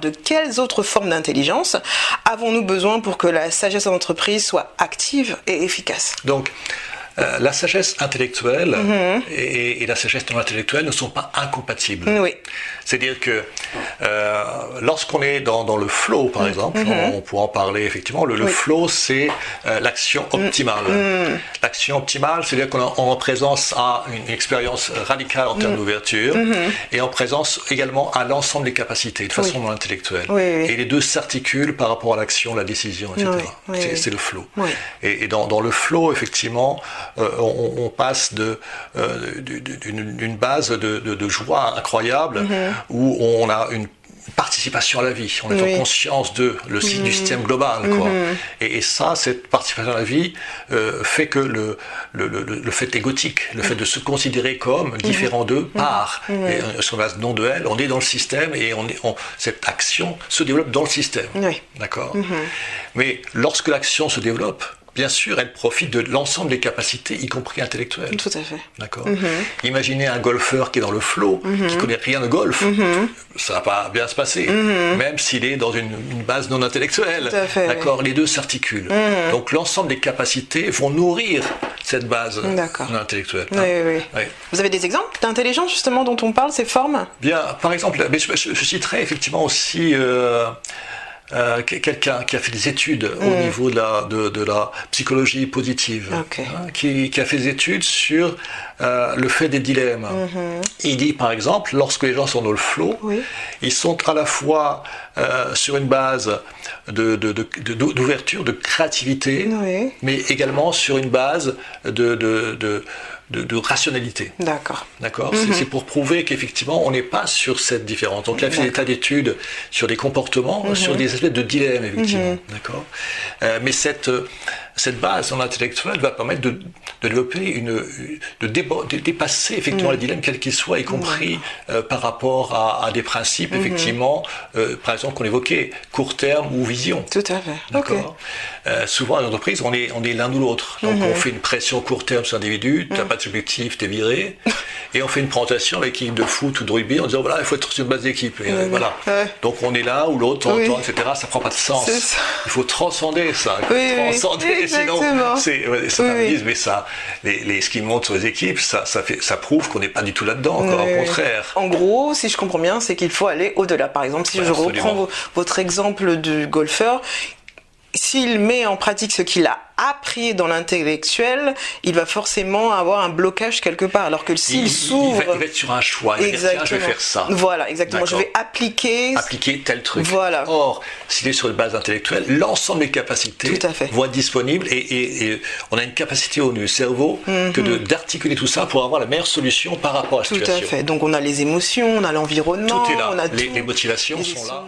De quelles autres formes d'intelligence avons-nous besoin pour que la sagesse en entreprise soit active et efficace? Donc, la sagesse intellectuelle et la sagesse non intellectuelle ne sont pas incompatibles. Oui. C'est-à-dire que lorsqu'on est dans le flow, par exemple, on pourra en parler effectivement, le flow, c'est l'action optimale. L'action optimale, c'est-à-dire qu'on est en présence à une expérience radicale en termes d'ouverture et en présence également à l'ensemble des capacités de façon non intellectuelle. Et les deux s'articulent par rapport à l'action, la décision, etc. C'est le flow. Et dans le flow, effectivement, on passe d'une base de joie incroyable où on a une participation à la vie, on est en conscience du système global, quoi. Et ça, cette participation à la vie fait que le fait égotique, le fait de se considérer comme différent d'eux part, et sur la base non de elle, on est dans le système et cette action se développe dans le système, d'accord. Mais lorsque l'action se développe, bien sûr, elle profite de l'ensemble des capacités, y compris intellectuelles. Tout à fait. D'accord. Imaginez un golfeur qui est dans le flow, qui connaît rien de golf. Ça va pas bien se passer, même s'il est dans une base non intellectuelle. Tout à fait, d'accord. Les deux s'articulent. Donc l'ensemble des capacités vont nourrir cette base non intellectuelle. Oui. Vous avez des exemples d'intelligence justement dont on parle, ces formes? Bien, par exemple, mais je citerai effectivement aussi. Quelqu'un qui a fait des études au niveau de la psychologie positive, qui a fait des études sur le fait des dilemmes. Il dit par exemple, lorsque les gens sont dans le flow, ils sont à la fois sur une base d'ouverture, de créativité, mais également sur une base de rationalité. D'accord. C'est pour prouver qu'effectivement on n'est pas sur cette différence. Donc il a fait des tas d'études sur des comportements, sur des espèces de dilemmes, effectivement. D'accord. Mais cette base en intellectuelle va permettre de développer de dépasser effectivement les dilemmes quels qu'ils soient, y compris par rapport à des principes effectivement, par exemple qu'on évoquait, court terme ou vision. Tout à fait. D'accord. Souvent en entreprise on est l'un ou l'autre. Donc on fait une pression court terme sur l'individu, tu n'as pas d'objectif, t'es viré, et on fait une présentation avec l'équipe de foot ou de rugby en disant voilà, il faut être sur une base d'équipe. Voilà. Donc on est là ou l'autre, etc. Ça prend pas de sens. Il faut transcender ça. Sinon, ça mais ça, ce qui montre sur les équipes, ça prouve qu'on n'est pas du tout là-dedans, encore au contraire. En gros, si je comprends bien, c'est qu'il faut aller au-delà. Par exemple, si je reprends votre exemple du golfeur, s'il met en pratique ce qu'il a appris dans l'intellectuel, il va forcément avoir un blocage quelque part. Alors que s'il s'ouvre... Il va être sur un choix, il va dire, tiens, je vais faire ça. Voilà, exactement. Je vais appliquer tel truc. Voilà. Or, s'il est sur une base intellectuelle, l'ensemble des capacités vont être disponibles et on a une capacité au cerveau d'articuler tout ça pour avoir la meilleure solution par rapport à la situation. Tout à fait. Donc on a les émotions, on a l'environnement. Tout est là. On a les motivations sont là.